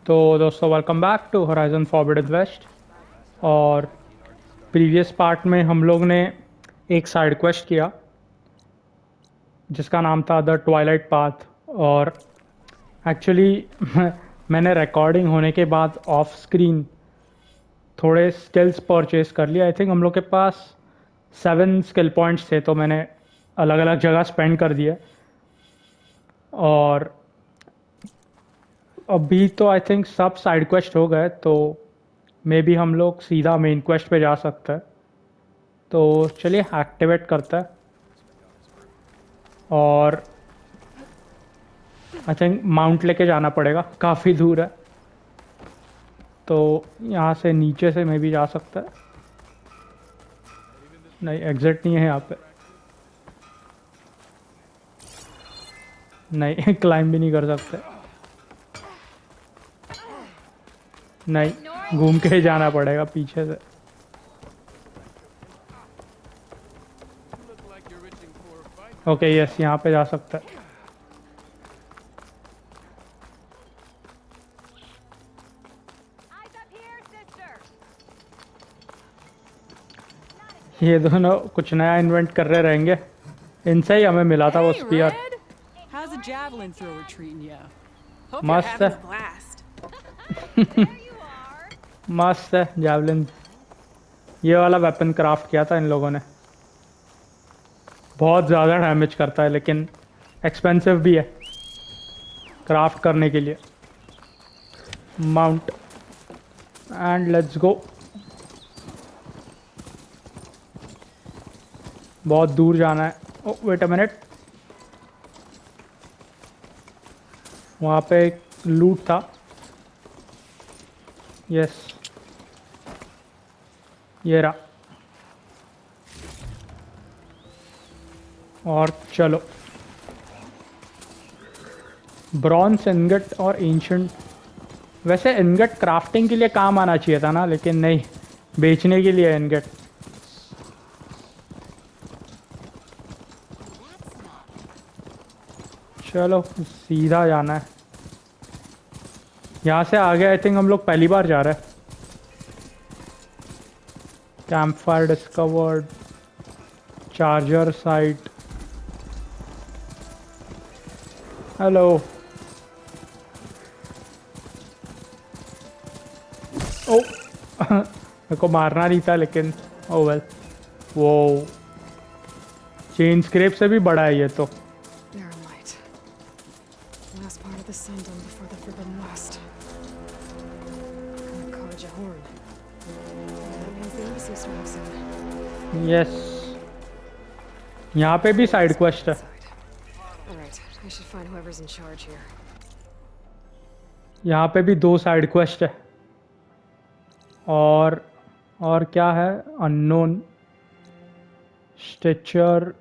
तो दोस्तों welcome back to Horizon Forbidden West. और प्रीवियस पार्ट में हम लोग ने एक साइड क्वेस्ट किया जिसका नाम था द ट्वाइलाइट पाथ। और एक्चुअली मैंने रिकॉर्डिंग होने के बाद ऑफ स्क्रीन थोड़े स्किल्स परचेज कर लिए। आई थिंक हम लोग के पास 7 स्किल पॉइंट्स थे, तो मैंने अलग अलग जगह स्पेंड कर दिए। और अभी तो आई थिंक सब साइड क्वेस्ट हो गए, तो मे बी हम लोग सीधा मेन क्वेस्ट पे जा सकते हैं। तो चलिए एक्टिवेट करता है। और आई थिंक माउंट लेके जाना पड़ेगा, काफ़ी दूर है। तो यहाँ से नीचे से मैं भी जा सकता है। नहीं, एग्जिट नहीं है यहाँ पे। नहीं क्लाइंब भी नहीं कर सकते। नहीं, घूम के ही जाना पड़ेगा पीछे से। ओके यस, यहाँ पे जा सकता है। ये दोनों कुछ नया इन्वेंट कर रहे रहेंगे। इनसे ही हमें मिला था वो Hey, spear. Red! How's a javelin thrower treating you? Hope you're मस्त having है। a blast. मस्त है जैवलिन। ये वाला वेपन क्राफ्ट किया था इन लोगों ने। बहुत ज़्यादा डैमेज करता है, लेकिन एक्सपेंसिव भी है क्राफ्ट करने के लिए। Mount and let's go. बहुत दूर जाना है। ओ वेट अ मिनट, वहाँ पे एक लूट था। यस, ये रहा। और चलो, ब्रॉन्ज इनगट और एंशंट। वैसे इनगट क्राफ्टिंग के लिए काम आना चाहिए था ना, लेकिन नहीं, बेचने के लिए इनगट। चलो सीधा जाना है। यहाँ से आगे आई थिंक हम लोग पहली बार जा रहे हैं। Camp fire discovered, charger site. Hello. ओ मेरे को मारना नहीं था, लेकिन ओ वेल। वो चेन स्क्रेप से भी बड़ा है ये तो। Barren light. Last part of the sun done before the Forbidden West. And the Kaja horn. That means the embassy storm soon. Yes, यहाँ पे भी साइड क्वेस्ट है। Alright, I should find whoever's in charge here. यहाँ पे भी 2 side quest है। और क्या है? अननोन। स्टिचर।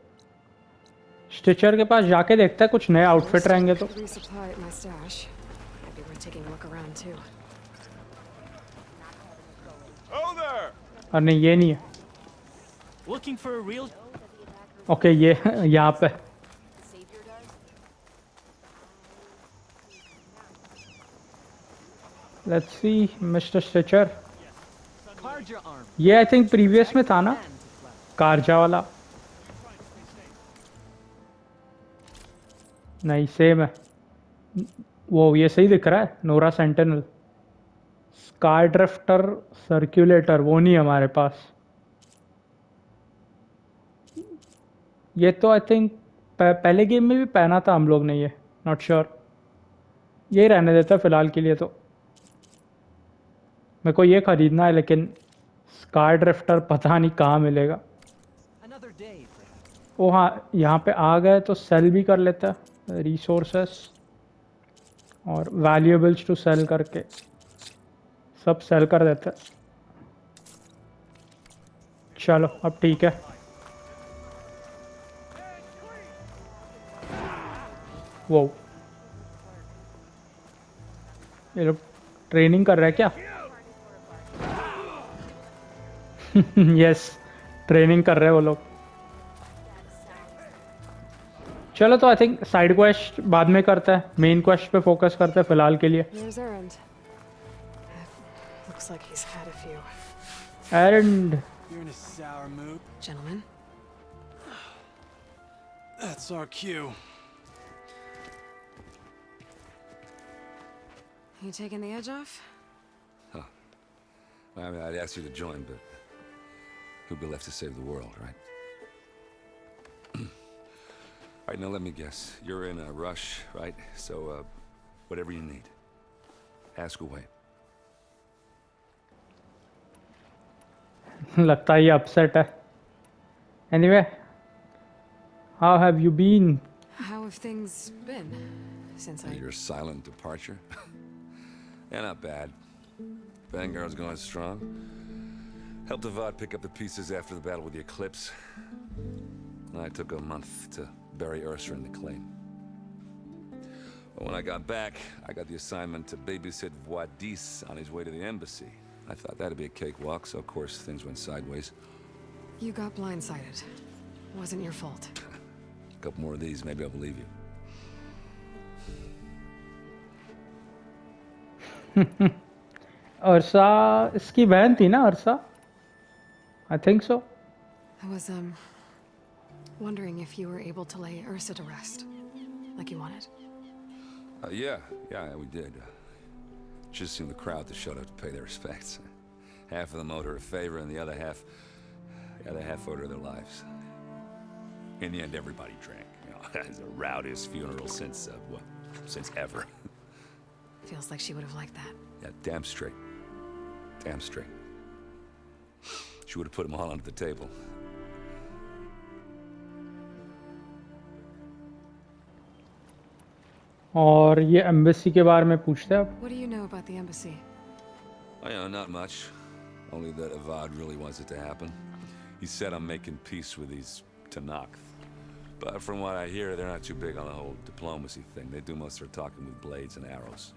स्टिचर के पास जाके देखते हैं, कुछ नए आउटफिट रहेंगे तो। Could resupply at my stash. Might be worth taking a look around too. और नहीं, ये नहीं है। Looking for a real okay, ये यहाँ पे। Let's see mister Stitcher. Karja arm. ये आई थिंक प्रीवियस में था ना, कारजा वाला। नहीं, सेम है वो। ये सही दिख रहा है, Nora sentinel. Sky drifter circulator वो नहीं है हमारे पास। ये तो आई थिंक पहले गेम में भी पहना था हम लोग ने ये। Not sure. यही रहने देता फिलहाल के लिए। तो मेरे को ये खरीदना है, लेकिन स्काई ड्रिफ्टर पता नहीं कहाँ मिलेगा। Another day, perhaps. ओ हाँ, यहाँ पे आ गए तो सेल भी कर लेता है। रिसोर्सेस और वैल्यूएबल्स टू सेल करके सब सेल कर देता है। चलो अब ठीक है। वो ये लोग ट्रेनिंग कर रहे हैं क्या? यस, ट्रेनिंग कर रहे हैं वो लोग। चलो, तो आई थिंक साइड क्वेस्ट बाद में करते हैं, मेन क्वेस्ट पे फोकस करते हैं फिलहाल के लिए। There's Erend. Looks like he's had a few. And You're in a sour mood. Gentlemen, That's our cue. you taking the edge off? I mean, I'd ask you to join, but who'd be left to save the world, right? All right, now let me guess. You're in a rush, right? So, whatever you need, ask away. लगता है ये upset है. Anyway, how have you been? How have things been since I... Your silent departure? Yeah, not bad. Vanguard's going strong. Helped Avad pick up the pieces after the battle with the Eclipse. I took a month to bury Ursa in the claim. But when I got back, I got the assignment to babysit Wadis on his way to the embassy. I thought that'd be a cakewalk, so of course things went sideways. You got blindsided. Wasn't your fault. A couple more of these, maybe I'll believe you. अर्सा इसकी बहन थी ना अर्सा? I think so. I was, wondering if you were able to lay Ursa to rest, like you wanted. Yeah, we did. Just seemed the crowd that showed up to pay their respects. Half of them owed her a favor, and the other half owed her their lives. In the end, everybody drank. You know, it's the rowdiest funeral since ever. Feels like she would have liked that. Yeah, damn straight. Damn straight. She would have put them all under the table. और ये embassy के बारे में पूछते हैं अब. What do you know about the embassy? Oh, you know, not much. Only that Avad really wants it to happen. He said I'm making peace with these Tanakh. But from what I hear, they're not too big on the whole diplomacy thing. They do most of their talking with blades and arrows.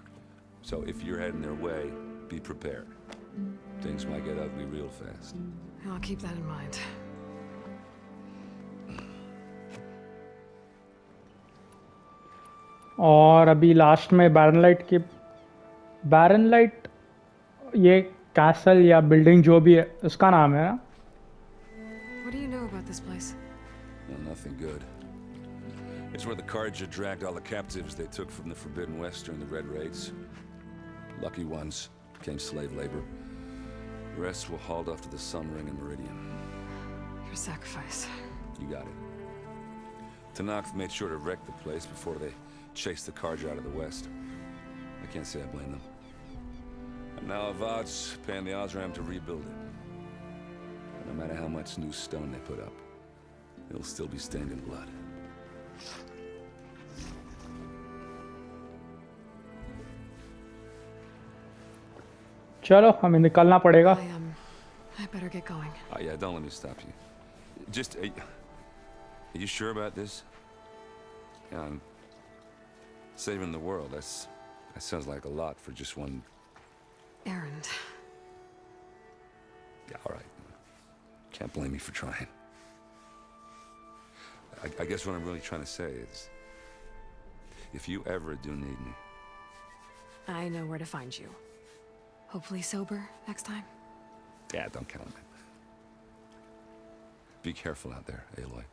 So if you're heading their way, be prepared. Things might get ugly real fast. I'll keep that in mind. और अभी last में बैरन light ये castle या building जो भी है उसका नाम है ना. What do you know about this place? Well, nothing good. It's where the Carja dragged all the captives they took from the Forbidden West during the Red Raids. Lucky ones became slave labor. The rest were hauled off to the Sun Ring and Meridian. Your sacrifice. You got it. Tanakh made sure to wreck the place before they chased the Carja out of the West. I can't say I blame them. And now Avad's paying the Osram to rebuild it. And no matter how much new stone they put up, it'll still be stained in blood. चलो हमें निकलना पड़ेगा. I better get going. Oh yeah, don't let me stop you. Just, are you sure about this? Yeah, I'm saving the world. That sounds like a lot for just one. Errand. Yeah, all right. Can't blame me for trying. I guess what I'm really trying to say is, if you ever do need me. I know where to find you. Hopefully sober next time. Yeah, don't count on it. Be careful out there, Aloy.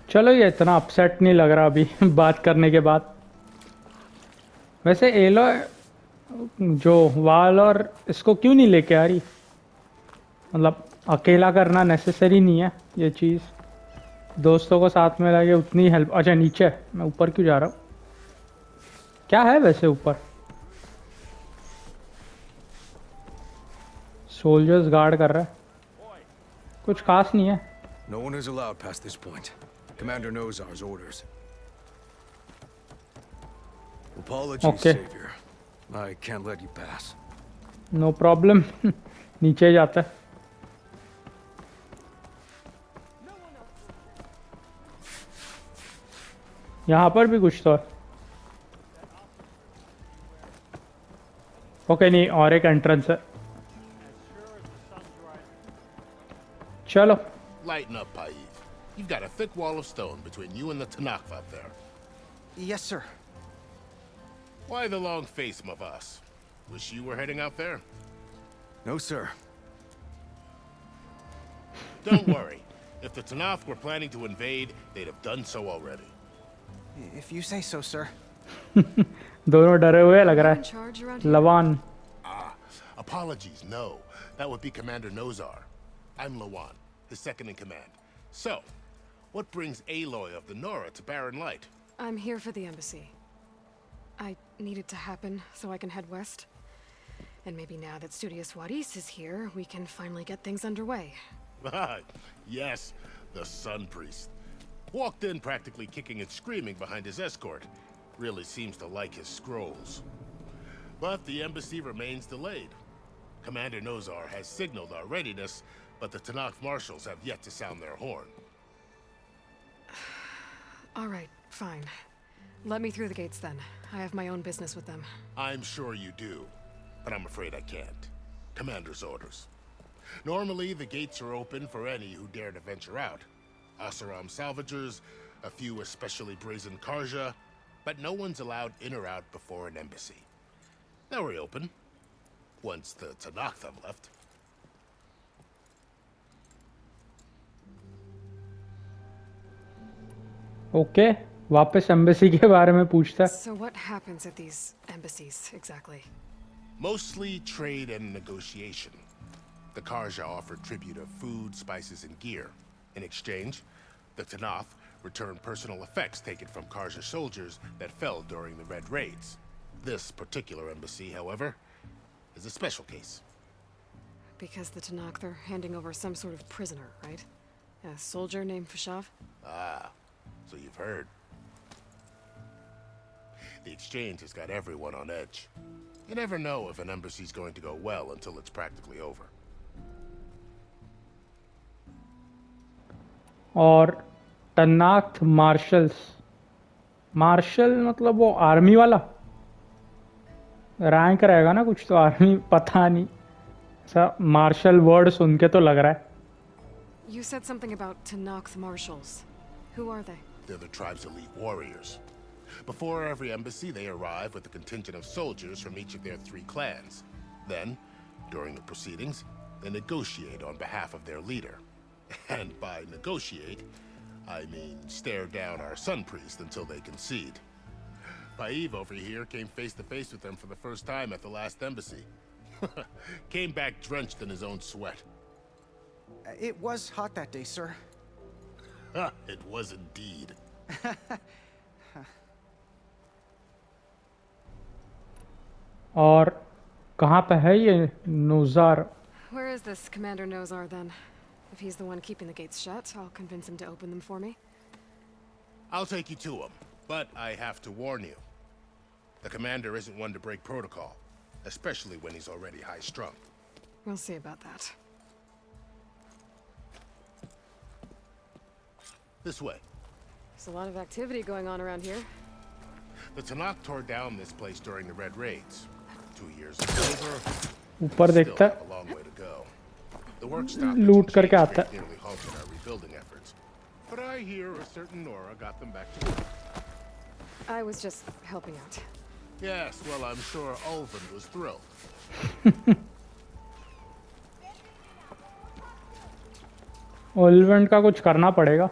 चलो ये इतना upset नहीं लग रहा अभी बात करने के बाद. वैसे एलोय जो वाल और इसको क्यों नहीं लेके आ रही? मतलब अकेला करना नेसेसरी नहीं है ये चीज़. दोस्तों को साथ में लगे उतनी हेल्प. अच्छा नीचे मैं ऊपर क्यों जा रहा हूँ? क्या है वैसे ऊपर? सोल्जर्स गार्ड कर रहा है. कुछ खास नहीं है. No one is allowed past this point. Commander Nozar's orders. Apologies, Okay. Savior. I can't let you pass. No problem. नीचे जाता है. यहाँ पर भी कुछ तो है. ओके नहीं और एक एंट्रेंस है. चलो Lighten up, Paif. You've got a thick wall of stone between you and the Tanakh up there. Yes, sir. Why the long face, Mavas? Wish you were heading out there? No, sir. Don't worry. If the Tanakh were planning to invade, they'd have done so already. If you say so, sir. दोनों डरे हुए लग You रहा in है charge around here? Lavan Apologies, no. That would be Commander Nozar. I'm Lawan, his second in command. So, what brings Aloy of the Nora to Barren Light? I'm here for the embassy. I need it to happen so I can head west. And maybe now that Studious Wadis is here, we can finally get things underway. Yes, the Sun Priest. Walked in practically kicking and screaming behind his escort. Really seems to like his scrolls. But the embassy remains delayed. Commander Nozar has signaled our readiness, but the Tanakh marshals have yet to sound their horn. All right, fine. Let me through the gates then. I have my own business with them. I'm sure you do, but I'm afraid I can't. Commander's orders. Normally, the gates are open for any who dare to venture out. Asaram salvagers, a few especially brazen Karja, but no one's allowed in or out before an embassy. Now we're open, once the Tanakh have left. Okay वापस embassy के बारे में पूछता है So what happens at these embassies, exactly? Mostly trade and negotiation. The Karja offer tribute of food, spices, and gear. In exchange, the Tanakh return personal effects taken from Karja soldiers that fell during the Red Raids. This particular embassy, however, is a special case. Because the Tanakh, they're handing over some sort of prisoner, right? A soldier named Fashav? Ah, so you've heard. The exchange has got everyone on edge. You never know if an embassy's going to go well until it's practically over. और तनाख्त marshals martial मतलब वो army वाला rank रहेगा ना कुछ तो army पता नहीं ऐसा मार्शल वर्ड सुन के तो लग रहा है You said something about Tanakh marshals. Who are they? They're the tribe's elite warriors. Before every embassy, they arrive with a contingent of soldiers from each of their 3 clans. Then, during the proceedings, they negotiate on behalf of their leader. And by negotiate, I mean stare down our Sun Priest until they concede. Paiv over here came face to face with them for the first time at the last embassy. Came back drenched in his own sweat. It was hot that day, sir. It was indeed. और कहाँ पे है ये नोज़ार Where is this Commander Nozar then? If he's the one keeping the gates shut, I'll convince him to open them for me. I'll take you to him, but I have to warn you. The commander isn't one to break protocol, especially when he's already high-strung. We'll see about that. This way. There's a lot of activity going on around here. The Tanakh tore down this place during the Red Raids. 2 years is over. ऊपर Still देखता have a long way to go. The work stoppage लूट and करके change आता है rate nearly halted our rebuilding efforts. But I hear a certain Nora got them back to work. I was just helping out. Yes, well, I'm sure Ulvin was thrilled. ओल्वेंट का कुछ करना पड़ेगा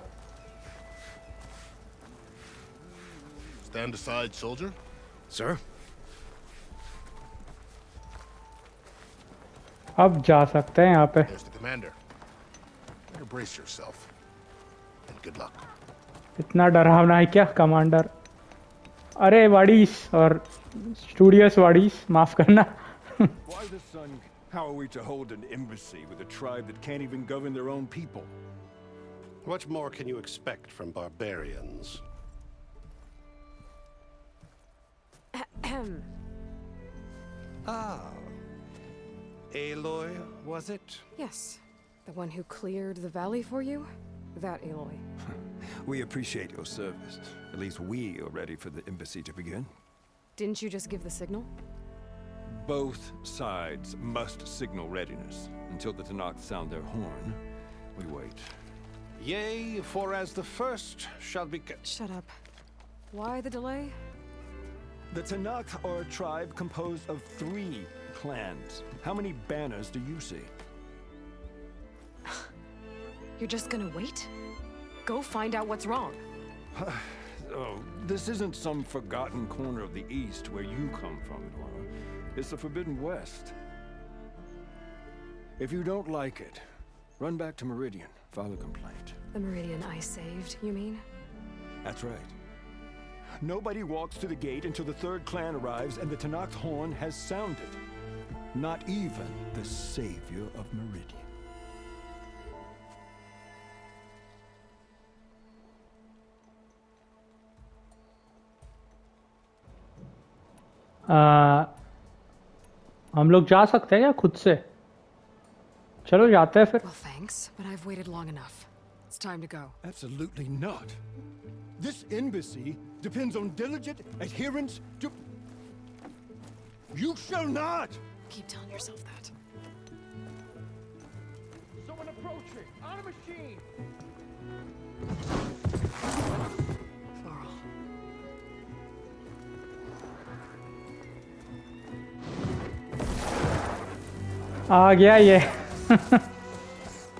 Stand aside, soldier. Sir? अब जा सकते हैं यहाँ पे There's the commander. Better brace yourself. And good luck. इतना डरावना है क्या कमांडर अरे वाडीस और स्टूडियस वाडीस माफ करना Why the sun? How are we to hold an embassy with a tribe that can't even govern their own people? What more can you expect from barbarians? Ah. Aloy, was it? Yes. The one who cleared the valley for you? That Aloy. We appreciate your service. At least we are ready for the embassy to begin. Didn't you just give the signal? Both sides must signal readiness. Until the Tanakh sound their horn, we wait. Yea, for as the first shall be... Shut up. Why the delay? The Tenakth are a tribe composed of 3 clans. How many banners do you see? You're just gonna wait? Go find out what's wrong. Oh, this isn't some forgotten corner of the East where you come from, Laura. It's the Forbidden West. If you don't like it, run back to Meridian, file a complaint. The Meridian I saved, you mean? That's right. Nobody walks to the gate until the 3rd clan arrives and the Tenakth horn has sounded. Not even the savior of Meridian. हम लोग जा सकते हैं या खुद से? चलो जाते हैं फिर. Well, thanks, but I've waited long enough. It's time to go. Absolutely not. This embassy depends on diligent adherence to... You shall not! Keep telling yourself that. Someone approaching! On a machine! Varl. आ गया ये.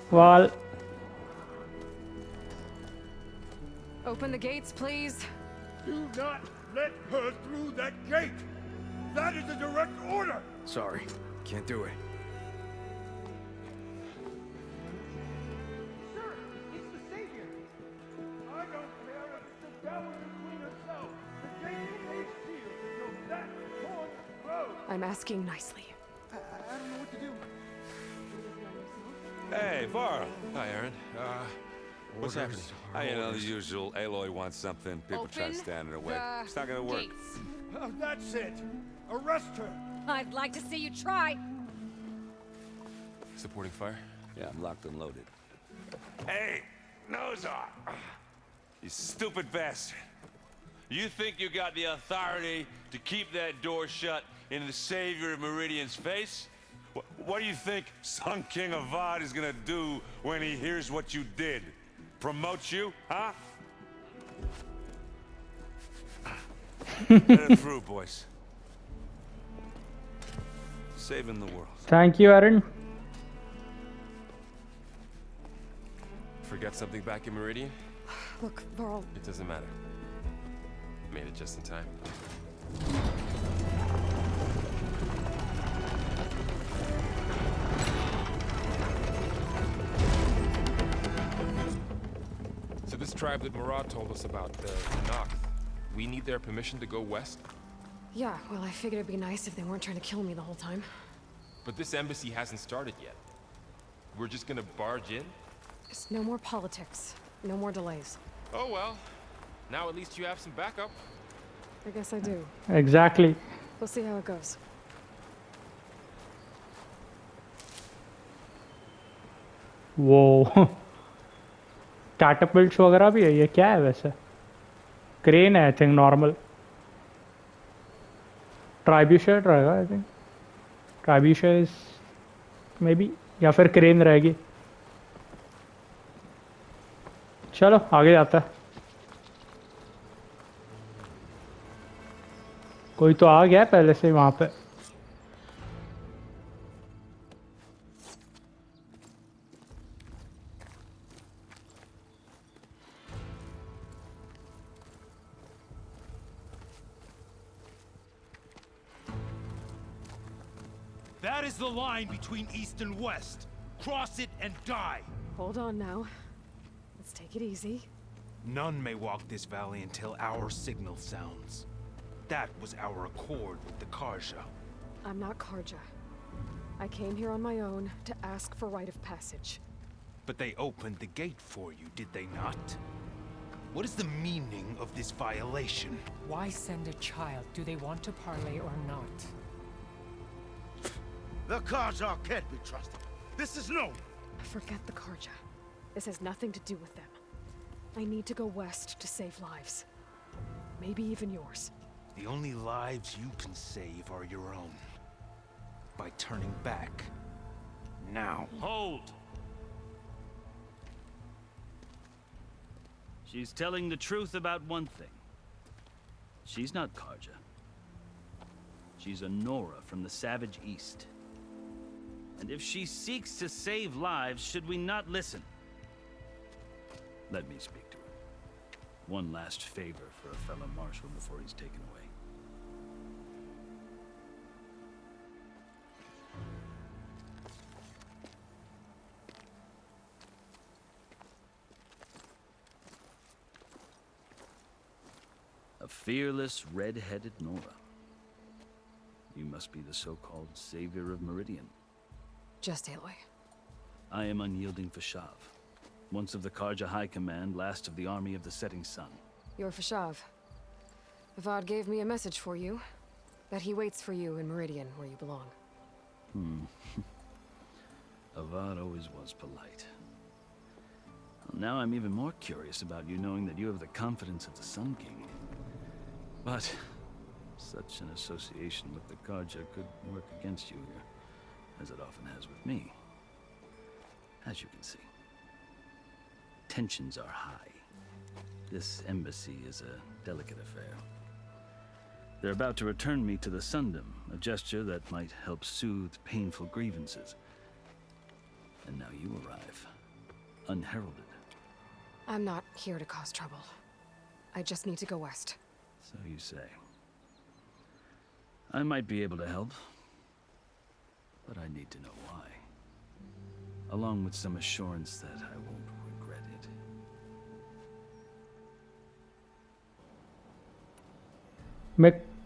Well. Open the gates, please. Do not let her through that gate! That is a direct order! Sorry, can't do it. Sir, it's the Savior! I don't care if it's the devil between herself. The gate is sealed until that horn blows! I'm asking nicely. I don't know what to do. Hey, Varl. Hi, Aaron. What's happening? You know, the usual. Aloy wants something. People try to stand in her way. It's not gonna work. Oh, that's it! Arrest her! I'd like to see you try. Supporting fire? Yeah, I'm locked and loaded. Hey, Nozar! You stupid bastard. You think you got the authority to keep that door shut in the Savior of Meridian's face? What do you think Sun King Avad is gonna do when he hears what you did? Promote you, huh? Get it through, boys. Saving the world. Thank you, Aaron. Forget something back in Meridian? Look, Varl. It doesn't matter. Made it just in time. So this tribe that Murad told us about, the Tenakth, we need their permission to go west? Yeah, well, I figured it'd be nice if they weren't trying to kill me the whole time. But this embassy hasn't started yet. We're just gonna barge in? Just no more politics. No more delays. Oh well. Now at least you have some backup. I guess I do. Exactly. We'll see how it goes. वो कैटapults वगैरह भी है. ये क्या है वैसे? Crane है, I think normal. ट्राइब्यूशर रहेगा आई थिंक. ट्राइब्यूशर इज मे बी, या फिर क्रेन रहेगी. चलो आगे जाता है. कोई तो आ गया पहले से वहाँ पे. That is the line between East and West. Cross it and die. Hold on now. Let's take it easy. None may walk this valley until our signal sounds. That was our accord with the Karja. I'm not Karja. I came here on my own to ask for rite of passage. But they opened the gate for you, did they not? What is the meaning of this violation? Why send a child? Do they want to parley or not? The Karja can't be trusted. This is no... Forget the Karja. This has nothing to do with them. I need to go west to save lives. Maybe even yours. The only lives you can save are your own. By turning back. Now. Hold! She's telling the truth about one thing. She's not Karja. She's a Nora from the Savage East. And if she seeks to save lives, should we not listen? Let me speak to her. One last favor for a fellow marshal before he's taken away. A fearless, red-headed Nora. You must be the so-called savior of Meridian. Just Aloy. I am unyielding Fashav. Once of the Karja High Command, last of the army of the Setting Sun. You're Fashav. Avad gave me a message for you. That he waits for you in Meridian, where you belong. Avad always was polite. Well, now I'm even more curious about you knowing that you have the confidence of the Sun King. But such an association with the Karja could work against you here, as it often has with me. As you can see, tensions are high. This embassy is a delicate affair. They're about to return me to the Sundom, a gesture that might help soothe painful grievances. And now you arrive, unheralded. I'm not here to cause trouble. I just need to go west. So you say. I might be able to help, but I need to know why. Along with some assurance that I won't regret it.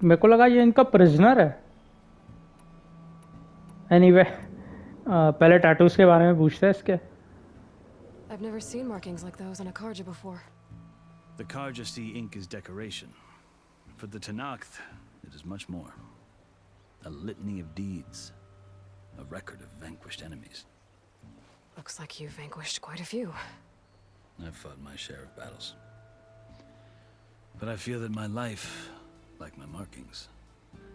मेरे को लगा ये इनका prisoner है। Anyway, पहले tattoos के बारे में पूछते हैं इसके। I've never seen markings like those on a Karja before. The Karja see ink as decoration. For the Tenakth, it is much more. A litany of deeds. A record of vanquished enemies. Looks like you've vanquished quite a few. I've fought my share of battles. But I feel that my life, like my markings,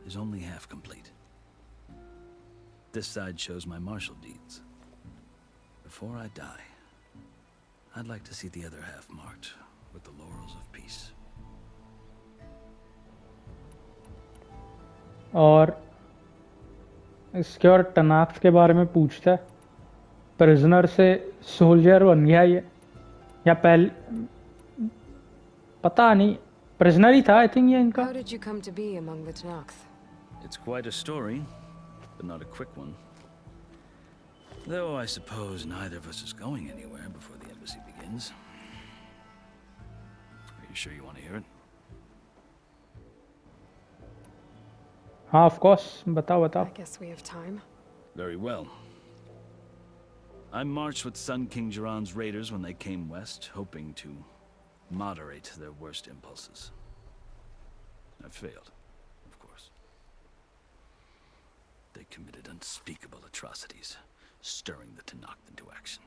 is only half complete. This side shows my martial deeds. Before I die, I'd like to see the other half marked with the laurels of peace. और इसके और टनाक्थ के बारे में पूछता है। Prisoner से soldier बन गया ये, या पहले पता नहीं, प्रिजनर ही था आई थिंक ये इनका। How did you come to be among the Tenakth? It's quite a story, but not a quick one. Though I suppose neither of us is going anywhere before the embassy begins. Are you sure you want to hear it? हाँ, of course, बताओ बताओ। I guess we have time. Very well. I marched with Sun King Jiran's raiders when they came west, hoping to moderate their worst impulses. I failed, of course. They committed unspeakable atrocities, stirring the Tenakth into action.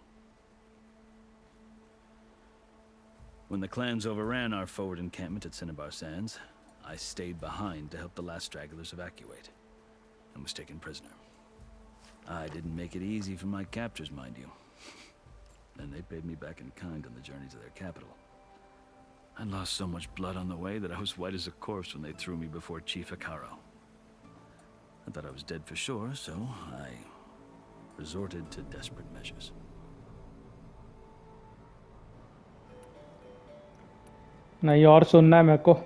When the clans overran our forward encampment at Cinnabar Sands, I stayed behind to help the last stragglers evacuate, and was taken prisoner. I didn't make it easy for my captors, mind you. And they paid me back in kind on the journey to their capital. I lost so much blood on the way that I was white as a corpse when they threw me before Chief Hekarro. I thought I was dead for sure, so I resorted to desperate measures. नहीं और सुनना है मेरे को।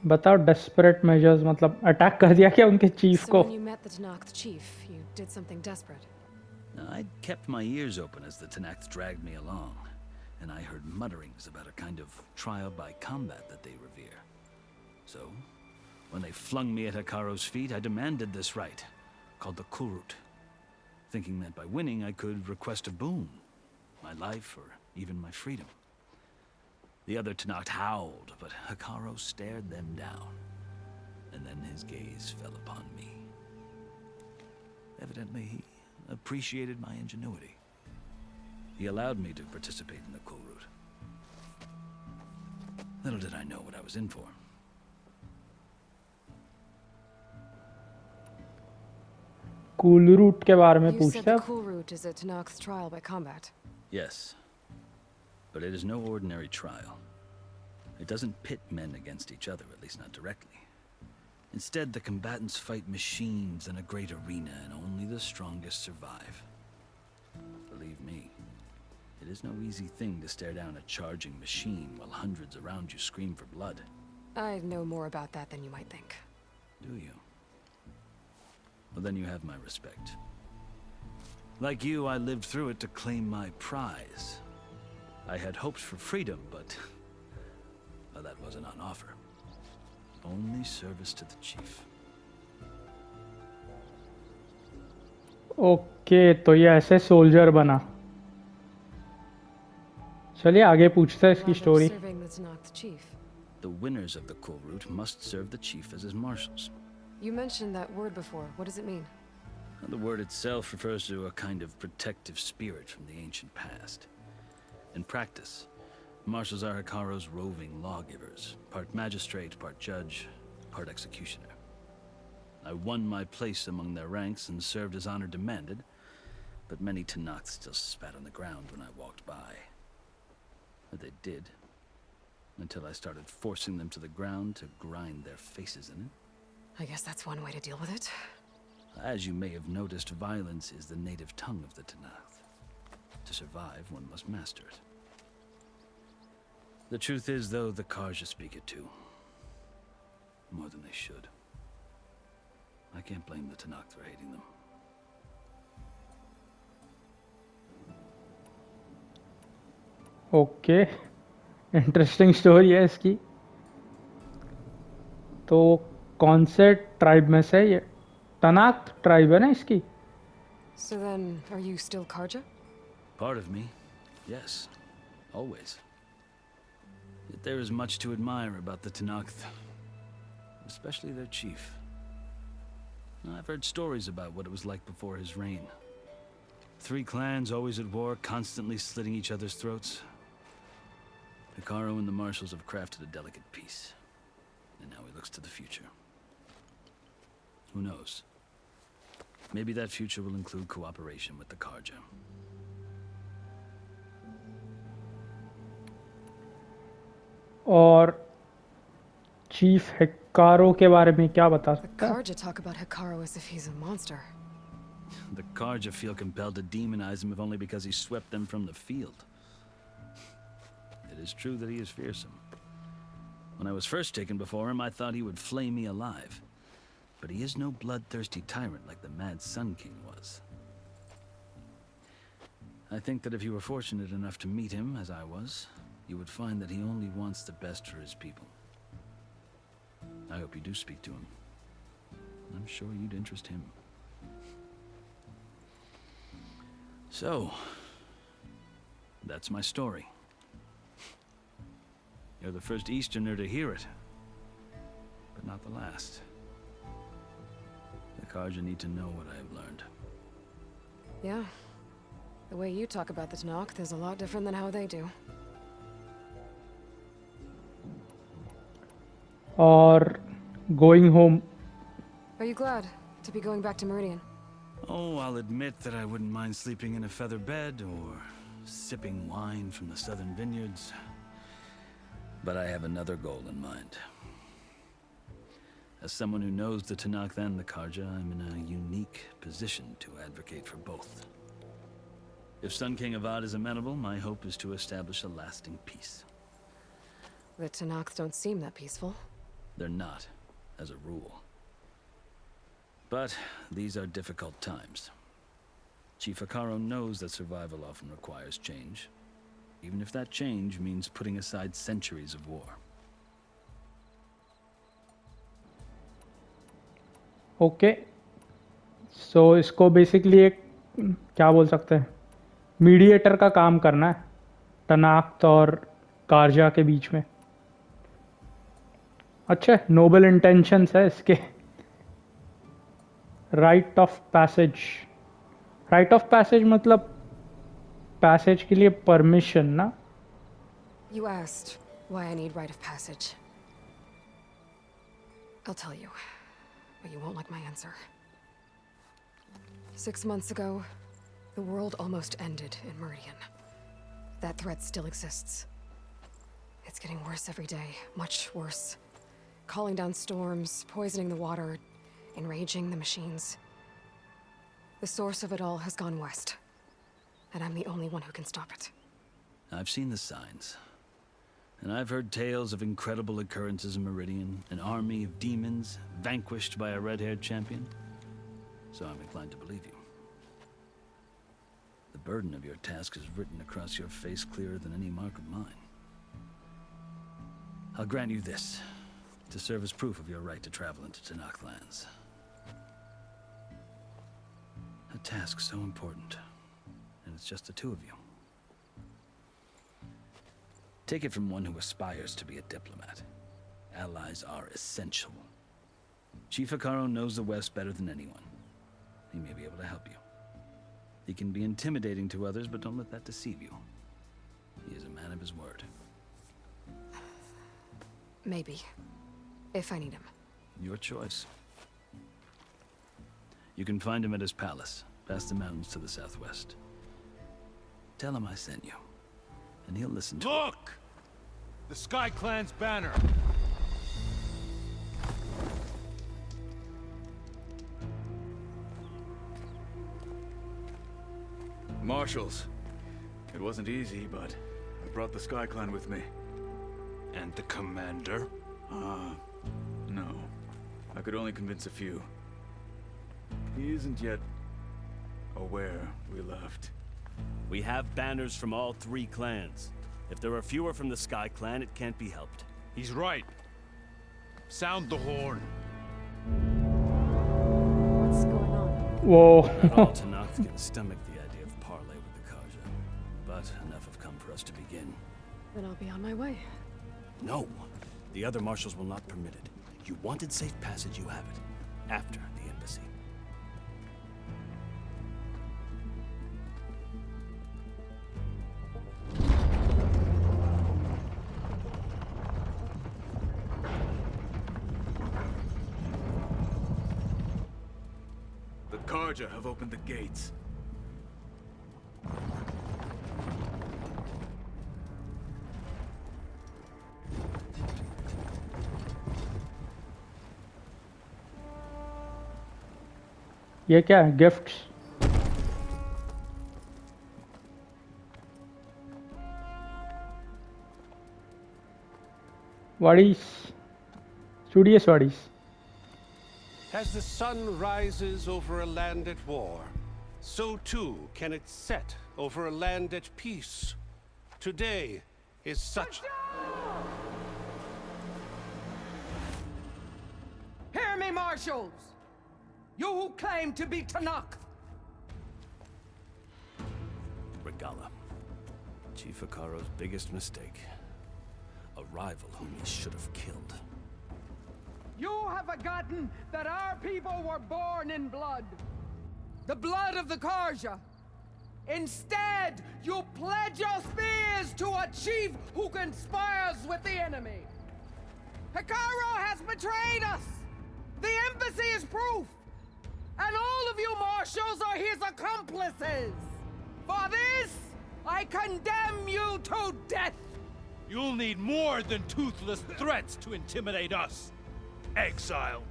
बताओ desperate measures मतलब attack कर दिया क्या उनके चीफ So को? when you met the Tenakth chief, you did something desperate. Now, I'd kept my ears open as the Tenakth dragged me along, and I heard mutterings about a kind of trial by combat that they revere. So, when they flung me at Hekarro's feet, I demanded this right, called the Kulrut, thinking that by winning I could request a boon, my life or even my freedom. The other Tenakth howled, but Hekarro stared them down, and then his gaze fell upon me. Evidently, he appreciated my ingenuity. He allowed me to participate in the Kulrut. Little did I know what I was in for. Kulrut के बारे में You said पूछता the है। Kulrut is a Tenakth's trial by combat. Yes. But it is no ordinary trial. It doesn't pit men against each other, at least not directly. Instead, the combatants fight machines in a great arena, and only the strongest survive. Believe me, it is no easy thing to stare down a charging machine while hundreds around you scream for blood. I know more about that than you might think. Do you? Well, then you have my respect. Like you, I lived through it to claim my prize. I had hopes for freedom, but well, that wasn't on offer. Only service to the chief. Okay तो ये ऐसे soldier बना. चलिए आगे पूछते हैं इसकी story. Serving the Tenakth chief. The winners of the Kulrut must serve the chief as his marshals. You mentioned that word before. What does it mean? The word itself refers to a kind of protective spirit from the ancient past. In practice, marshals are Hekaro's roving lawgivers, part magistrate, part judge, part executioner. I won my place among their ranks and served as honor demanded, but many Tenakth still spat on the ground when I walked by. But they did, until I started forcing them to the ground to grind their faces in it. I guess that's one way to deal with it. As you may have noticed, violence is the native tongue of the Tenakth. To survive, one must master it. The truth is, though, the Karja speak it too. More than they should. I can't blame the Tenakth for hating them. Okay interesting story है इसकी. तो कौन से tribe में से ये तनाक्थ tribe है ना इसकी. So then, are you still Karja? Part of me, yes. Always. Yet there is much to admire about the Tenakth. Especially their chief. I've heard stories about what it was like before his reign. 3 clans always at war, constantly slitting each other's throats. Hekaro and the marshals have crafted a delicate peace. And now he looks to the future. Who knows? Maybe that future will include cooperation with the Karja. और chief हेकारो के बारे में क्या बता The सकता है? Karja talk about Hekaro as if he's a monster. The Karja feel compelled to demonize him if only because he swept them from the field. It is true that he is fearsome. When I was first taken before him, I thought he would flay me alive. But he is no bloodthirsty tyrant like the Mad Sun King was. I think that if you were fortunate enough to meet him, as I was, you would find that he only wants the best for his people. I hope you do speak to him. I'm sure you'd interest him. So, that's my story. You're the first Easterner to hear it, but not the last. The Karja need to know what I have learned. Yeah. The way you talk about the Tenakth is a lot different than how they do. और going home. Are you glad to be going back to Meridian? Oh, I'll admit that I wouldn't mind sleeping in a feather bed or sipping wine from the southern vineyards. But I have another goal in mind. As someone who knows the Tenakth and the Karja, I'm in a unique position to advocate for both. If Sun King Avad is amenable, my hope is to establish a lasting peace. The Tenakth don't seem that peaceful. They're not, as a rule. But these are difficult times. Chief Hekaro knows that survival often requires change, even if that change means putting aside centuries of war. Okay so इसको basically एक क्या बोल सकते हैं mediator का काम करना है तनाक्थ और कारजा के बीच में. अच्छा नोबल इंटेंशंस है इसके. राइट ऑफ पैसेज मतलब पैसेज के लिए परमिशन ना. You asked why I need rite of passage. I'll tell you, but you won't like my answer. 6 months ago, the world almost ended in Meridian. that threat still exists. It's getting worse every day, much worse. Calling down storms, poisoning the water, enraging the machines. The source of it all has gone west, and I'm the only one who can stop it. I've seen the signs. And I've heard tales of incredible occurrences in Meridian, an army of demons vanquished by a red-haired champion. So I'm inclined to believe you. The burden of your task is written across your face clearer than any mark of mine. I'll grant you this, to serve as proof of your right to travel into Tenakth lands. A task so important, and it's just the two of you. Take it from one who aspires to be a diplomat. Allies are essential. Chief Hekarro knows the West better than anyone. He may be able to help you. He can be intimidating to others, but don't let that deceive you. He is a man of his word. Maybe. If I need him. Your choice. You can find him at his palace, past the mountains to the southwest. Tell him I sent you, and he'll listen to Look! The Sky Clan's banner! Marshals. It wasn't easy, but I brought the Sky Clan with me. And the commander? No. I could only convince a few. He isn't yet aware we left. We have banners from all 3 clans. If there are fewer from the Sky Clan, it can't be helped. He's right. Sound the horn. What's going on? Whoa. Not all Tenakth can stomach the idea of parley with the Carja. But enough have come for us to begin. Then I'll be on my way. No. The other marshals will not permit it. You wanted safe passage, you have it. After the embassy. The Carja have opened the gates. ये क्या है? Gifts Wadis. Studious Wadis. As the sun rises over a land at war, so too can it set over a land at peace. Today is such... Hear me, marshals! You who claim to be Tenakth! Regalla. Chief Hekarro's biggest mistake. A rival whom he should have killed. You have forgotten that our people were born in blood. The blood of the Carja. Instead, you pledge your spears to a chief who conspires with the enemy. Hekarro has betrayed us! The embassy is proof! And all of you marshals are his accomplices! For this, I condemn you to death! You'll need more than toothless threats to intimidate us. Exile.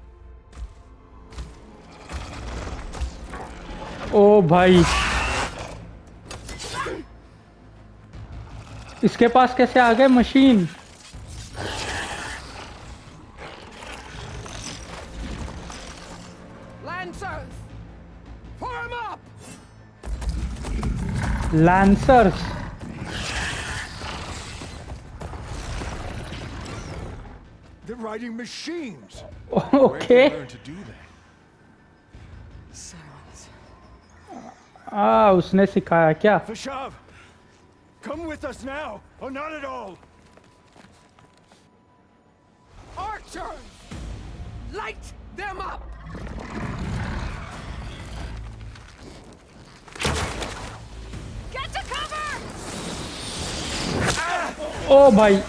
ओ भाई इसके पास कैसे आ गए machine Lancers! Form up! Lancers They're riding machines. Okay. Where did you learn to do that? Silence. उसने सिखाया क्या Vashav, come with us now, or not at all. Archers! Light them up! Get to cover! ओ भाई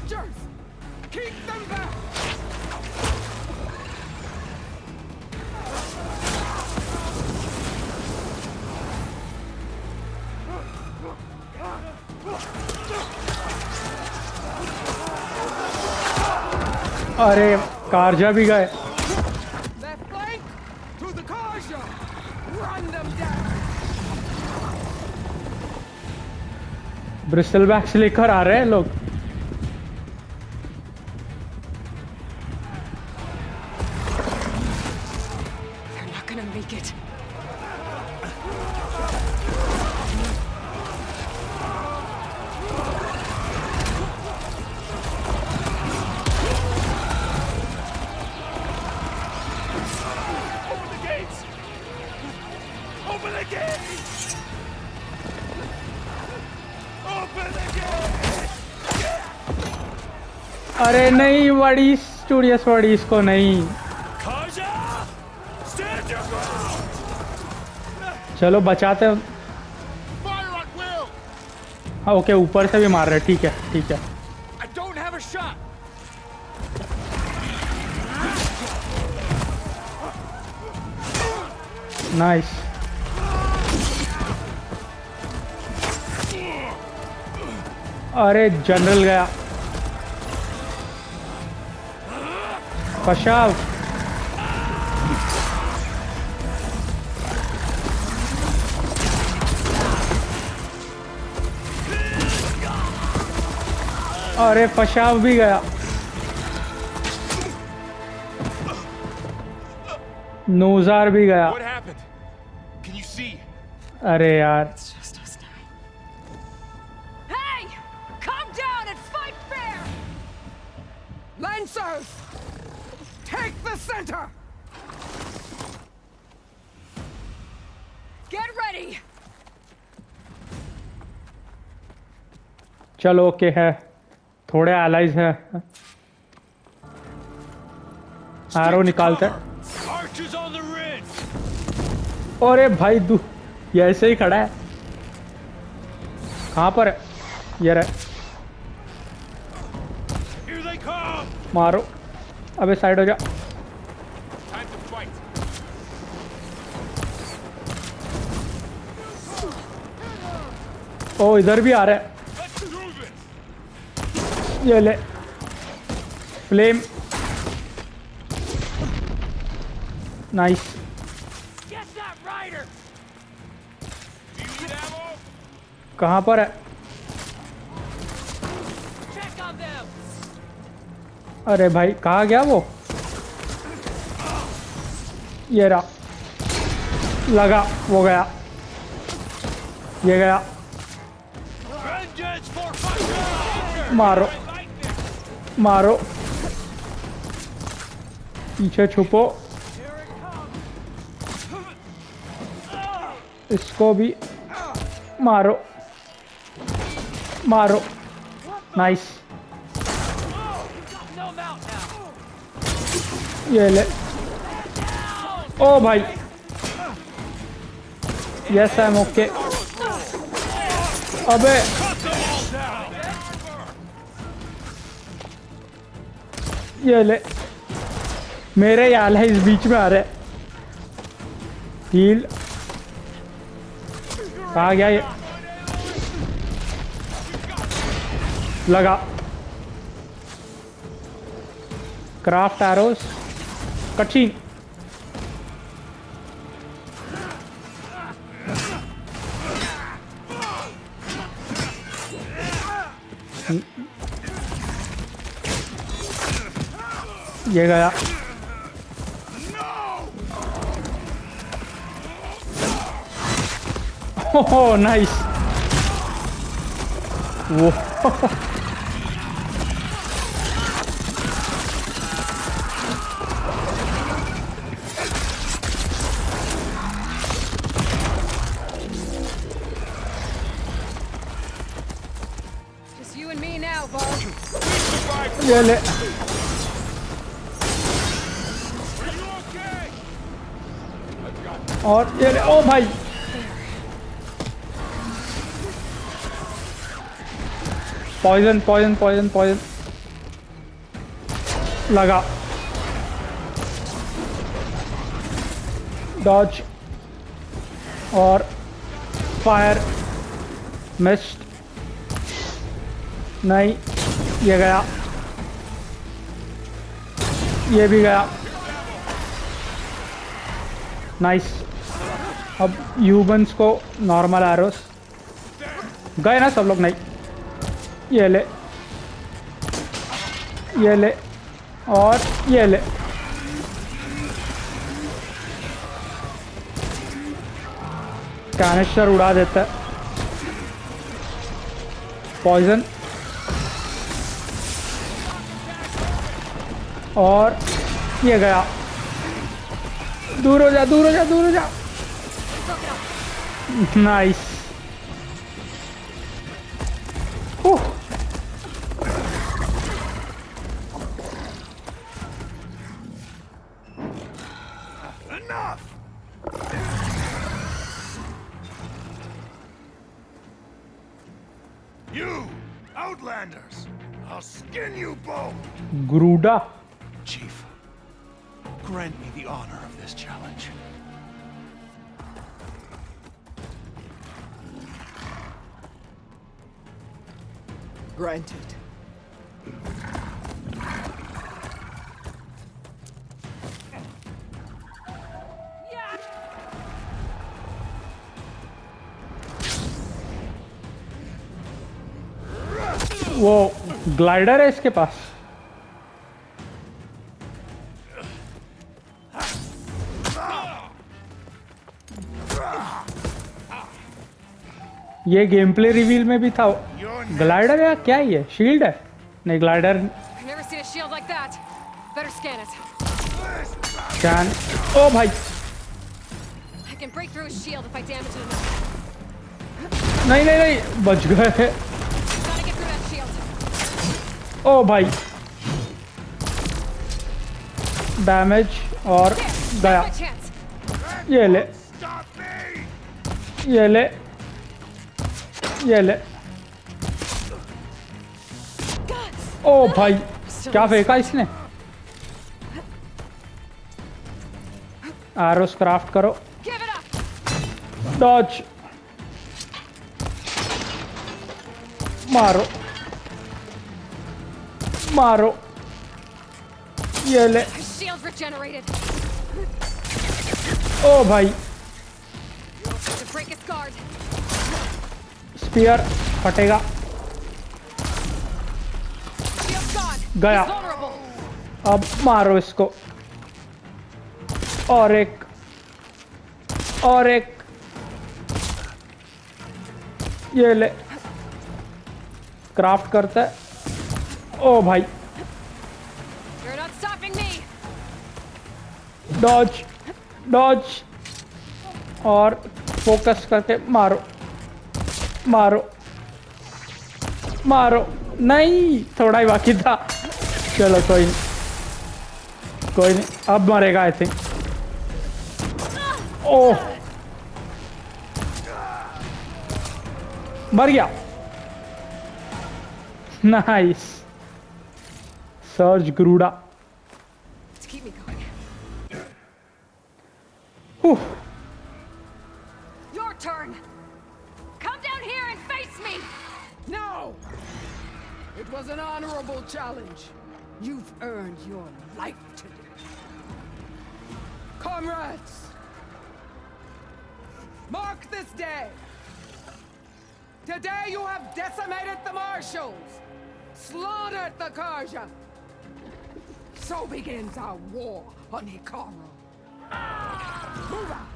soldiers! Keep them back! अरे कारजा भी गए। Left flank to the Karja! Run them down! Bristlebacks लेकर आ रहे हैं लोग। They're not gonna make it. Open the gates! Open the gates! Open the gates! अरे नहीं वड़ीस, स्टूडियस वड़ीस को नहीं। Karja! Stand your ground! चलो बचाते हैं। हाँ ओके, ऊपर से भी मार रहे। ठीक है ठीक है। I don't have a shot! Nice. अरे जनरल गया। पशाव। अरे पशाव भी गया। नौजार भी गया। What happened? Can you see? अरे यार। Hey! Calm down and fight fair! Lancers! Take the center! Get ready! चलो ओके है, थोड़े एलाइज है। एरो निकालते हैं। Archers on the ridge! अरे भाई ये ऐसे ही खड़ा है। कहाँ पर है? ये रहा। Here they come! मारो। अबे साइड हो जा। Time to fight. ओ इधर भी आ रहा है। ये ले flame. Nice. Get that rider! कहाँ पर है? Check on them! अरे भाई कहाँ गया वो? ये रहा। लगा, वो गया। ये गया। Vengeance for fire! मारो मारो। पीछे छुपो। इसको भी मारो मारो। नाइस। ये ले। ओ भाई यस आई एम ओके। अबे ये ले। मेरे यार है इस बीच में आ रहे। हील कहाँ गया ये? लगा। क्राफ्ट एरोस कठिन। ये गया। Oh nice. वो Just you and me now, Bo. ये ले। और ये ले। ओ भाई पॉइजन पॉइजन पॉइजन पॉइजन। लगा, डॉज और फायर, मिस्ड, नहीं, ये गया, ये भी गया, नाइस। अब ह्यूमंस को नॉर्मल एरोस गए ना सब लोग, नहीं, ये ले, ये ले और ये ले। कैनिस्टर उड़ा देता है, पॉइजन, और ये गया, दूर हो जा, दूर हो जा, दूर हो जा, nice. You outlanders, I'll skin you both. Gruda. Chief, grant me the honor of this challenge. Granted. वो ग्लाइडर है इसके पास। ये गेम प्ले रिवील में भी था। ग्लाइडर या क्या ही है? शील्ड है? नहीं ग्लाइडर। स्कैन। ओ भाई नहीं नहीं नहीं, बच गए। ओ भाई डैमेज और गया। ये ले, ये ले, ये ले। ओ भाई क्या फेंका इसने? एरोस क्राफ्ट करो। डॉज, मारो मारो, ये ले। ओ भाई स्पीयर फटेगा। गया। अब मारो इसको। और एक और एक, ये ले। क्राफ्ट करता है। ओ भाई डॉज डॉज और फोकस करके मारो मारो मारो। नहीं, थोड़ा ही बाकी था। चलो कोई नहीं, कोई नहीं। अब मरेगा आई थिंक। ओह मर गया। नाइस। सर्ज ग्रूडा। Your turn. Come down here and face me. No! It was an honorable challenge. You've earned your life today. Comrades! Mark this day. Today you have decimated the Marshals, slaughtered the Karja. So begins our war on Hikaru. Move out!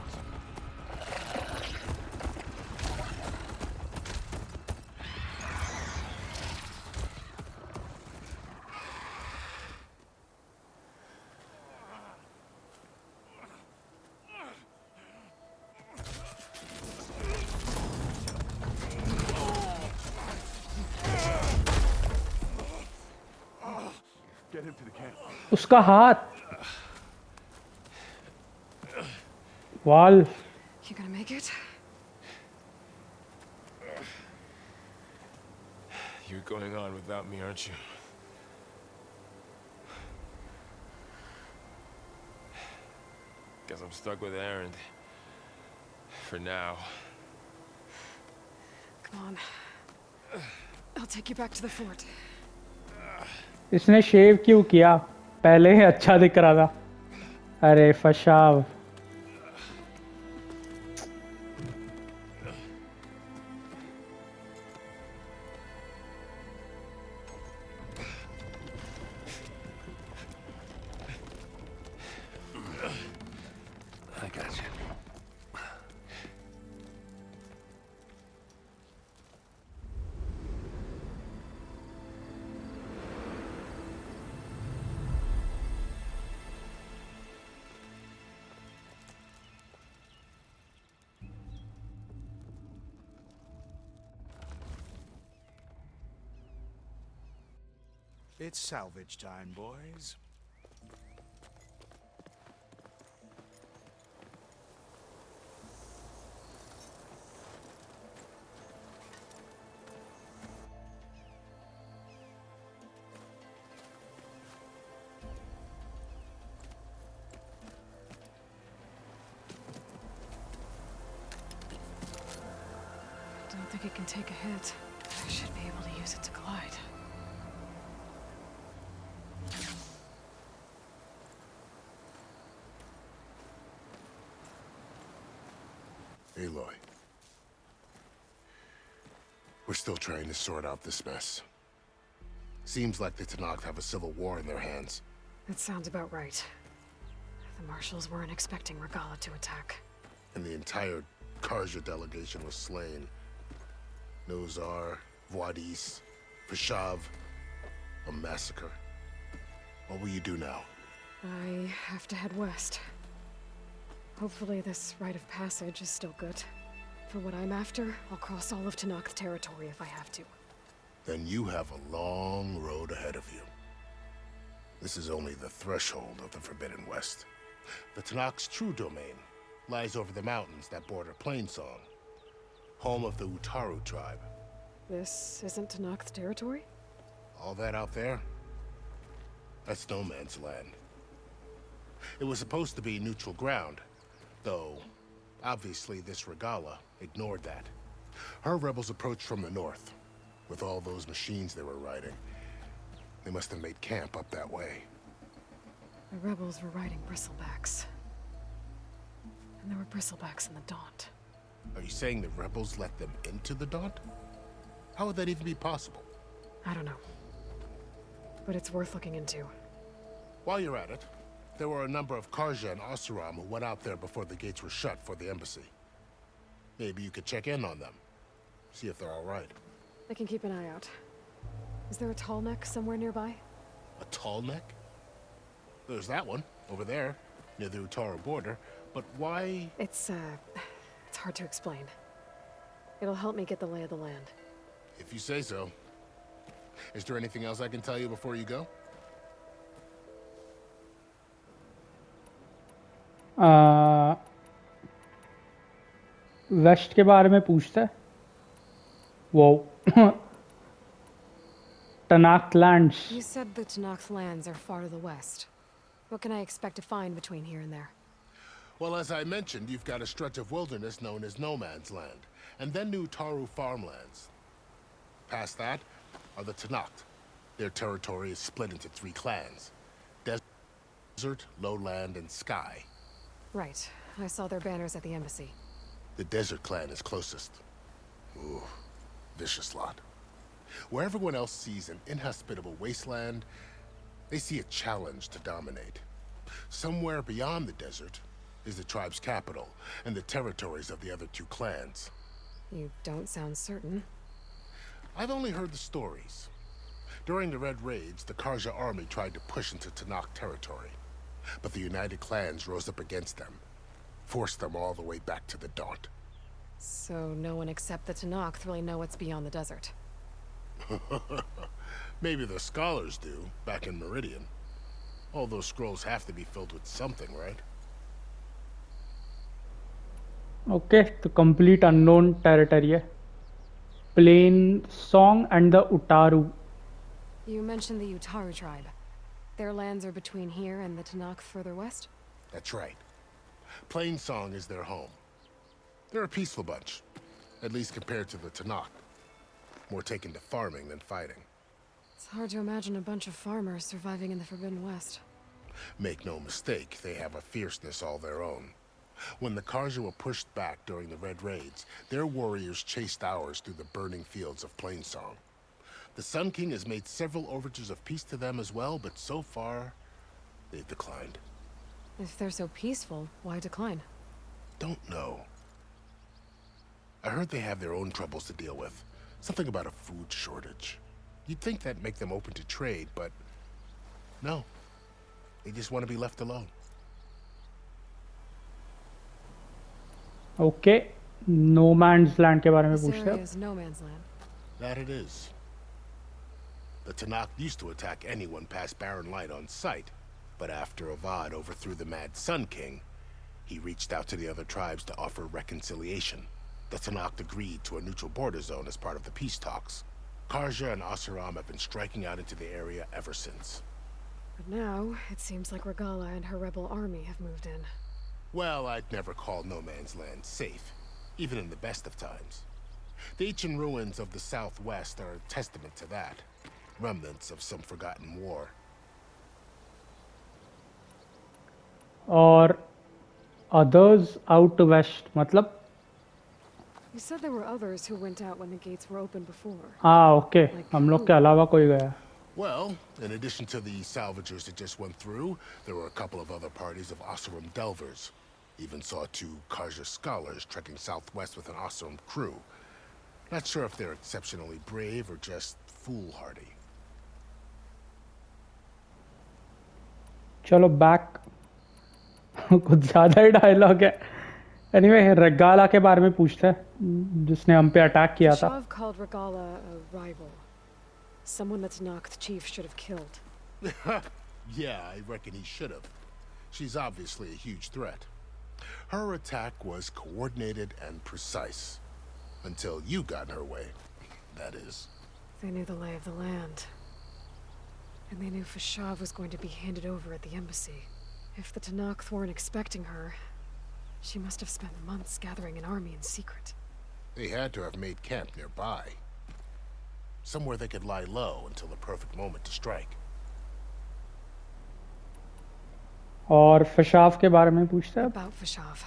Get him to the camp. उसका हाथ। वाल। You gonna make it? You're going on without me, aren't you? Guess I'm stuck with Erend. For now. Come on. I'll take you back to the fort. इसने शेव क्यों किया? पहले ही अच्छा दिख रहा था. अरे फशाव. I got you. It's salvage time, boys. Don't think it can take a hit. I should be able to use it to glide. Aloy. We're still trying to sort out this mess. Seems like the Tenakth have a civil war in their hands. That sounds about right. The marshals weren't expecting Regalla to attack. And the entire Karja delegation was slain. Nozar, Vuadis, Vashav. A massacre. What will you do now? I have to head west. Hopefully this rite of passage is still good. For what I'm after, I'll cross all of Tenakth territory if I have to. Then you have a long road ahead of you. This is only the threshold of the Forbidden West. The Tenakth's true domain lies over the mountains that border Plainsong, home of the Utaru tribe. This isn't Tenakth territory? All that out there? That's no man's land. It was supposed to be neutral ground, though obviously this Regalla ignored that. Her rebels approached from the north. With all those machines they were riding, they must have made camp up that way. The rebels were riding bristlebacks. And there were bristlebacks in the Daunt. Are you saying the rebels let them into the Daunt? How would that even be possible? I don't know. But it's worth looking into. While you're at it, there were a number of Karja and Oseram who went out there before the gates were shut for the embassy. Maybe you could check in on them. See if they're all right. I can keep an eye out. Is there a tall neck somewhere nearby? A tall neck? There's that one, over there, near the Utaru border. But why? It's hard to explain. It'll help me get the lay of the land. If you say so. Is there anything else I can tell you before you go? West के बारे में पूछता है वो Tenakth lands. You said the Tenakth lands are far to the west. What can I expect to find between here and there? Well, as I mentioned, you've got a stretch of wilderness known as No Man's Land, and then the Utaru farmlands. Past that are the Tenakth. Their territory is split into 3 clans: Desert, Lowland, and Sky. Right. I saw their banners at the embassy. The Desert clan is closest. Ooh, vicious lot. Where everyone else sees an inhospitable wasteland, they see a challenge to dominate. Somewhere beyond the desert is the tribe's capital and the territories of the other 2 clans. You don't sound certain. I've only heard the stories. During the Red Raids, the Karja army tried to push into Tenakth territory, but the United Clans rose up against them, forced them all the way back to the Daunt. So no one except the Tenakth really know what's beyond the desert. Maybe the scholars do, back in Meridian. All those scrolls have to be filled with something, right? Okay, the complete unknown territory है. Plainsong and the Utaru. You mentioned the Utaru tribe. Their lands are between here and the Tenakth further west? That's right. Plainsong is their home. They're a peaceful bunch, at least compared to the Tanakh. More taken to farming than fighting. It's hard to imagine a bunch of farmers surviving in the Forbidden West. Make no mistake, they have a fierceness all their own. When the Karja were pushed back during the Red Raids, their warriors chased ours through the burning fields of Plainsong. The Sun King has made several overtures of peace to them as well, but so far, they've declined. If they're so peaceful, why decline? Don't know. I heard they have their own troubles to deal with. Something about a food shortage. You'd think that'd make them open to trade, but no. They just want to be left alone. Okay, No Man's Land के बारे में This पूछते area हैं. is no man's land. That it is. The Tanakh used to attack anyone past Barren Light on sight, but after Avad overthrew the Mad Sun King, he reached out to the other tribes to offer reconciliation. The Tanakh agreed to a neutral border zone as part of the peace talks. Karja and Asuram have been striking out into the area ever since. But now, it seems like Regala and her rebel army have moved in. Well, I'd never call No Man's Land safe, even in the best of times. The ancient ruins of the Southwest are a testament to that. Remnants of some forgotten war. और others out west मतलब You said there were others who went out when the gates were open before. Okay हम लोग के अलावा कोई गया. Well, in addition to the salvagers that just went through, there were a couple of other parties of Oseram delvers. Even saw 2 Karja scholars trekking southwest with an Oseram crew. Not sure if they're exceptionally brave or just foolhardy. चलो back कुछ ज़्यादा ही dialogue है. Anyway रेगाला के बारे में पूछते हैं जिसने हम पे अटैक किया था. Shav called Regala a rival. Someone that Tanakh chief should have killed. Yeah, I reckon he should have. She's obviously a huge threat. Her attack was coordinated and precise. Until you got in her way, that is. They knew the lay of the land. And they knew Fashav was going to be handed over at the embassy. If the Tanakh weren't expecting her, she must have spent months gathering an army in secret. They had to have made camp nearby. Somewhere they could lie low until the perfect moment to strike. और फशाव के बारे में पूछते हैं. About Fashav.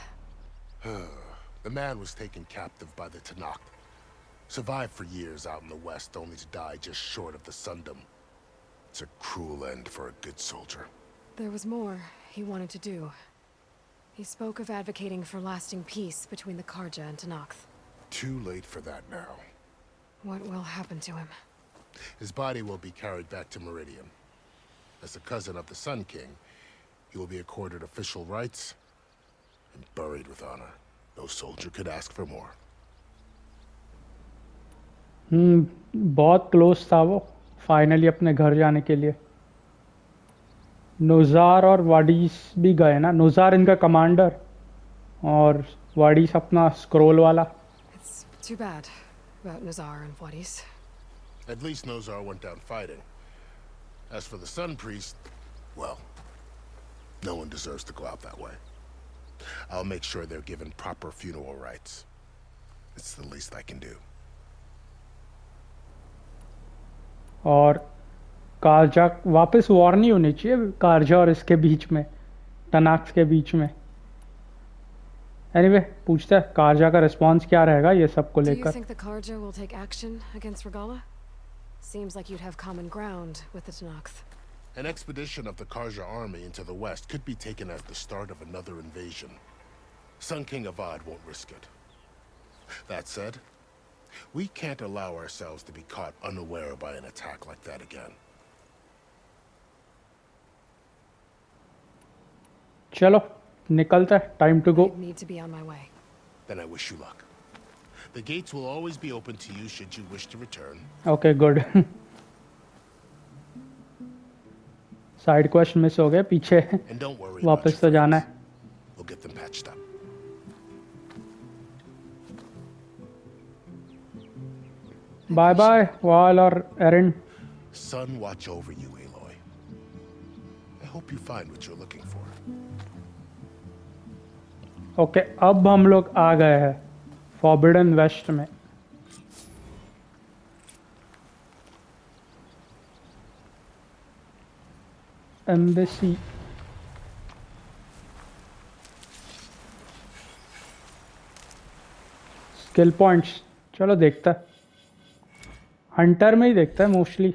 The man was taken captive by the Tanakh. Survived for years out in the west, only to die just short of the Sundom. It's a cruel end for a good soldier. There was more he wanted to do. He spoke of advocating for lasting peace between the Karja and Tanakh. Too late for that now. What will happen to him? His body will be carried back to Meridian. As a cousin of the Sun King, he will be accorded official rights and buried with honor. No soldier could ask for more. बहुत close था वो finally अपने घर जाने के लिए. नोज़ार और वाडीस भी गए ना. नोज़ार इनका कमांडर और वाडीस अपना स्क्रोल वाला. It's too bad about Nazar and Wadis. At least Nozar went down fighting. As for the Sun Priest, well, no one deserves to go out that way. I'll make sure they're given proper funeral rites. It's the least I can do. और कारजा वापस war नहीं होनी चाहिए कारजा और इसके बीच में, तनाक्स के बीच में. एनीवे पूछते हैं कारजा का रिस्पांस क्या रहेगा ये सब को Do you लेकर. think the Karja will take action against Regala? Seems like you'd have common ground with the Tanakh. An expedition of the Karja army into the west could be taken as the start of another invasion. Sun King Avad won't risk it. That said, we can't allow ourselves to be caught unaware by an attack like that again. चलो निकलते हैं. Time to go. Need to be on my way. Then I wish you luck. The gates will always be open to you should you wish to return. Okay good. Side quest miss हो गए पीछे. And don't worry वापस तो जाना है. We'll get them patched up. Bye bye Varl और Erend. Sun watch over you, Aloy. I hope you find what you're looking for. Okay अब हम लोग आ गए हैं फॉरबिडन वेस्ट में। एम्बेसी स्किल पॉइंट्स, चलो देखता है, हंटर में ही देखता है mostly.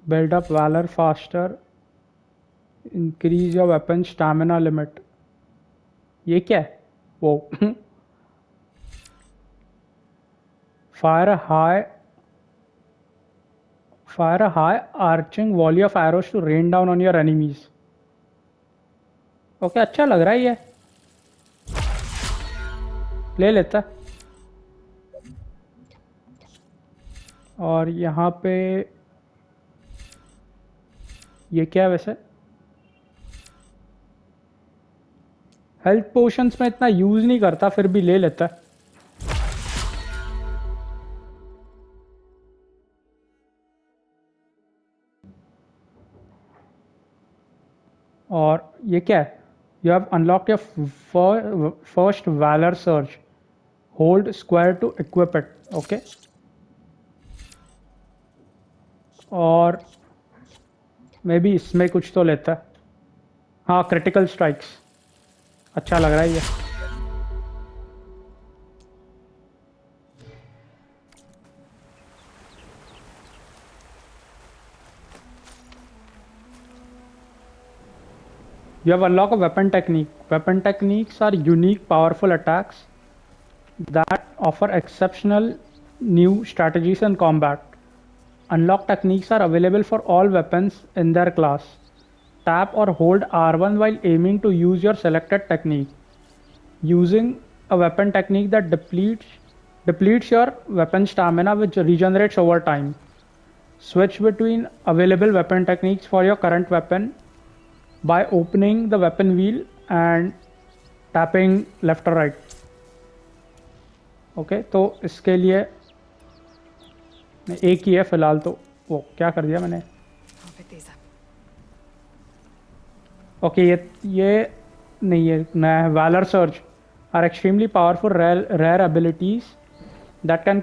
Build up Valor faster, increase your weapon stamina limit. ये क्या है? वो fire high arching volley of arrows to rain down on your enemies. Okay अच्छा लग रहा है ये, ले लेता। और यहाँ पे ये क्या है वैसे? हेल्थ पोशंस में इतना यूज नहीं करता, फिर भी ले लेता। और ये क्या है? You have unlocked your first Valor Surge, hold square to equip it. Okay और मे बी इसमें कुछ तो लेता है। हाँ क्रिटिकल स्ट्राइक्स, अच्छा लग रहा है ये। You have unlocked a weapon technique. Weapon techniques are unique, powerful attacks that offer exceptional new strategies in combat. Unlocked techniques are available for all weapons in their class. Tap or hold R1 while aiming to use your selected technique. Using a weapon technique that depletes your weapon stamina, which regenerates over time. Switch between available weapon techniques for your current weapon by opening the weapon wheel and tapping left or right. Okay तो इसके लिए एक ही है फिलहाल, तो वो क्या कर दिया मैंने। ओके ये नहीं है नया। Valor Surges are extremely powerful rare abilities that can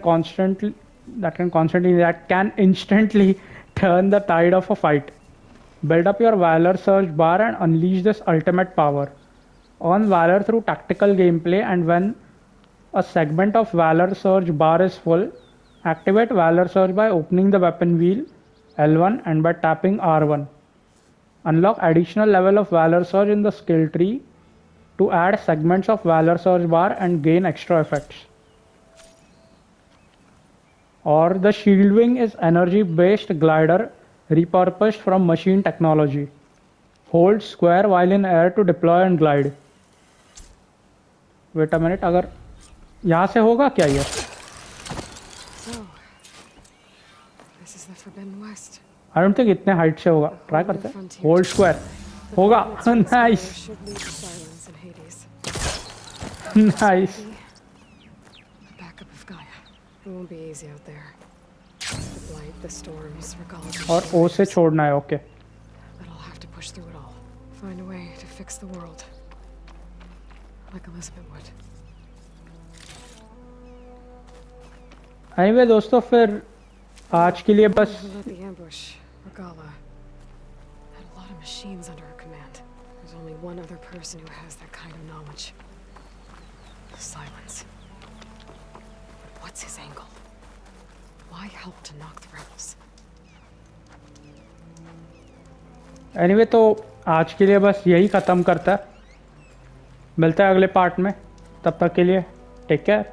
instantly turn the tide of a fight. Build up your Valor Surge bar and unleash this ultimate power. Earn Valor through tactical gameplay, and when a segment of Valor Surge bar is full, activate Valor Surge by opening the weapon wheel L1 and by tapping R1. Unlock additional level of Valor Surge in the skill tree to add segments of Valor Surge bar and gain extra effects. Or the Shield Wing is energy-based glider repurposed from machine technology. Hold square while in air to deploy and glide. Wait a minute, अगर यहाँ से होगा क्या ये? So, this is the Forbidden West. I don't think इतने height से होगा, try करते हैं। Hold square होगा। Nice. Nice. Backup of Gaia. It won't be easy out there. The blight, the storms, Regalla. और O से छोड़ना है, okay. But I'll have to push through it all. Find a way to fix the world. Like Elizabeth would. Anyway दोस्तों, फिर आज के लिए बस The ambush, Regalla had a lot of machines under her command. There's only one other person who has that kind of knowledge. Silence. But what's his angle? Why help to knock the rebels? anyway तो आज के लिए बस यही ख़त्म करता है। मिलता है अगले पार्ट में, तब तक के लिए टेक केयर।